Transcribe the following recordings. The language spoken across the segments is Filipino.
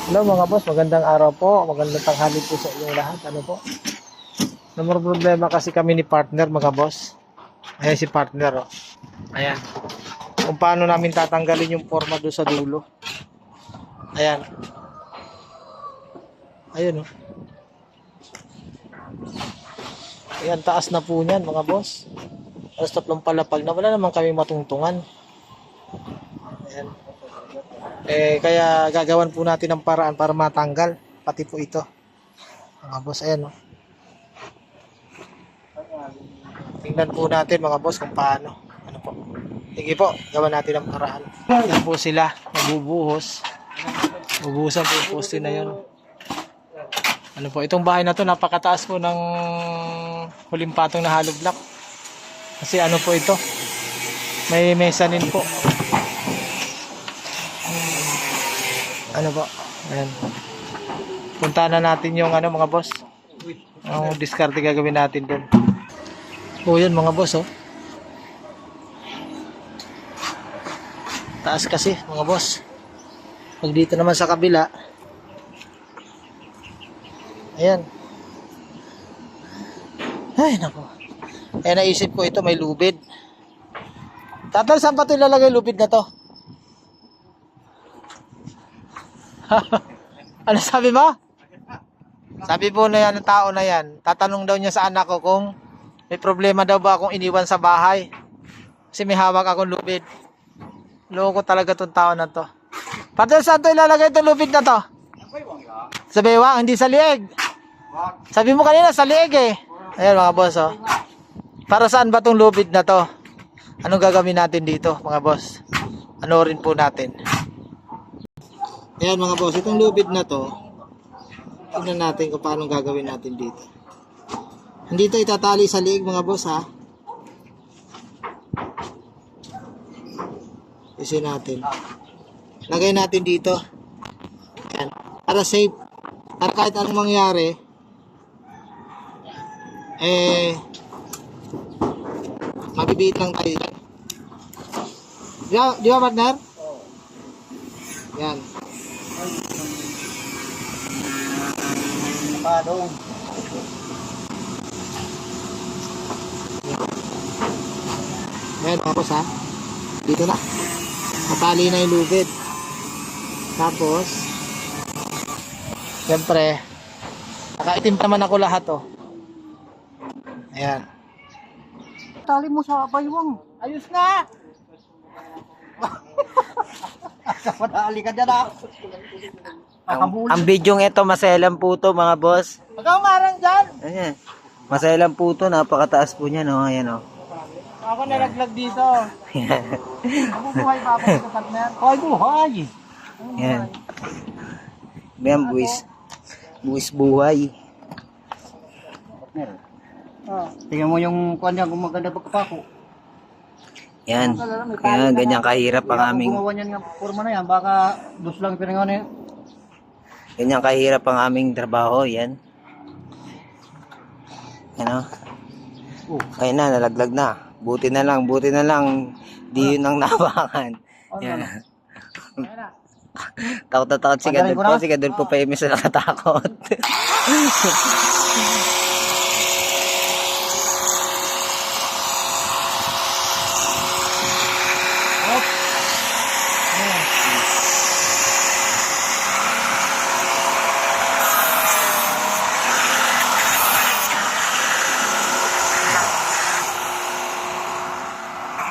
Hello mga boss, magandang araw po. Magandang tanghali po sa inyong lahat. Ano po? Namang problema kasi kami ni partner mga boss. Ayan si partner oh. Ayan. Kung paano namin tatanggalin yung forma doon sa dulo. Ayan. Ayun oh. Ayan, taas na po niyan mga boss. Alas tatlong palapag na wala naman kami matungtungan. Ayan. Kaya gagawan po natin ng paraan para matanggal. Pati po ito. Mga boss, ayan oh. Tingnan po natin mga boss kung paano. Ano po. Sige po, gawan natin ang paraan. Yan po sila, nabubuhos. Bubuhusan po yung poste na yun. Ano po, itong bahay na to napakataas po ng huling patong na hollow block. Kasi ano po ito, may mezzanine po. Ano po, ayan. Punta na natin yung ano mga boss. Ang diskarte gagawin natin doon. O yun mga boss oh. Taas kasi mga boss. Pag dito naman sa kabila. Ayan. Ay nako. Naisip ko ito may lubid. Tatal, saan pa ito ilalagay lubid na to? Ano sabi mo? Sabi po na yan ng tao na yan. Tatanong daw niya sa anak ko kung may problema daw ba akong iniwan sa bahay. Kasi may hawak akong lubid. Loko talaga tong tao na to. Patal, saan to ilalagay itong lubid na to? Sa bewang, hindi sa lieg. Sabi mo kanina sa lieg eh. Ayan mga boss oh. Para saan ba tong lubid na to? Anong gagawin natin dito mga boss? Anorin po natin. Ayan mga boss, itong lubid na to. Tingnan natin kung paano gagawin natin dito. Hindi ito itatali sa liig mga boss ha. Kasi natin. Lagay natin dito. Ayan. Para safe. Para kahit anong mangyari. Mabibiit lang tayo. Di ba partner? Yan. Padong. Ayan, tapos ha. Dito na. Matali na yung lubid. Tapos, siyempre, nakaitim naman ako lahat oh. Ayan. Tali mo sa baywang. Ayos na! Madali ka dyan ah. Ang bidyong ito, maselang po to mga boss. Ikaw marang dyan! Ayan. Maselang po to, napakataas po niya no. Ayan o. Ako nalaglag dito. Mabubuhay pa ako sa partner. Ay, buhay. Ayan. Ayan, buwis. Buwis buhay. Tingnan mo yung kanya kung maganda pagkapako. Yan. Kaya ganyan kahirap ang aming Gumawa niyan nga forma na yan, baka dos lang pinangawa na yan. ganyan kahirap ang aming trabaho. Yan. Ano? Ayun na, nalaglag na. Buti na lang. Di yun ang nabakan. Yan. Takot na takot si Gadol po. Si Gadol po pa yung misa nakatakot.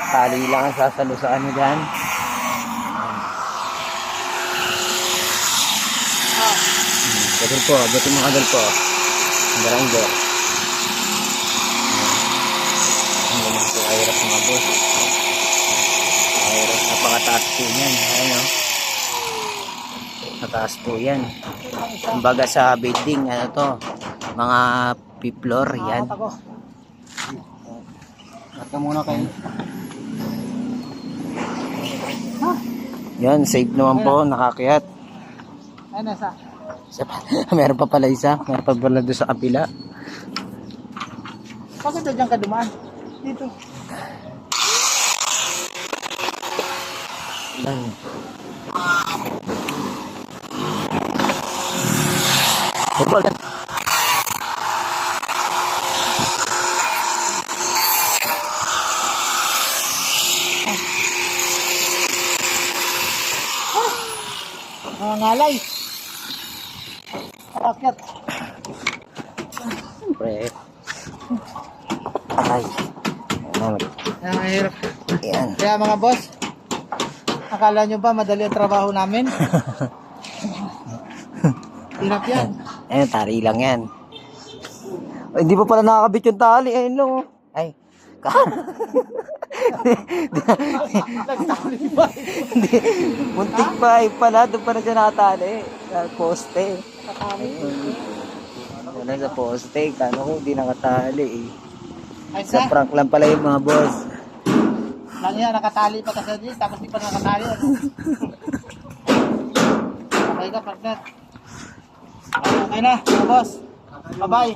Tali lang ang sasalo sa ano dyan. Gadol po, buti mga Gadol po. Ang garanggo. Ang ganyan po, kahirap mga boss. Kahirap, napakataas po yan. Ayan o. Mataas po yan. Kumbaga sa building, ano to, mga P-floor, yan. At ka muna kayo. Yan, safe naman po, nakakiyat. Ay, nasa. Meron pa pala isa, meron pa pala doon sa kapila. Bakit doon dyan ka dumaan? Dito. Yan. Wala. Mga ngalay. Akyat. Siyempre. Ay. Ano, Ang hirap. yan. Kaya mga boss, akala nyo ba madali ang trabaho namin? Hirap yan. Ayun, tali lang yan. Ay, hindi pa pala nakakabit yung tali. Ayun, no. Ay. Nagtali ba? Hindi. Muntik pa. Ay pala. Doon pa na siya nakatali. Sa poste. Wala sa poste. Kano ko hindi nakatali eh. Ay Sa sa, prank lang pala yung mga boss. lang yan, nakatali pa kasi dito, tapos di pa nakatali. Ano? Okay ka, partner. Okay na, mga boss. Bye-bye.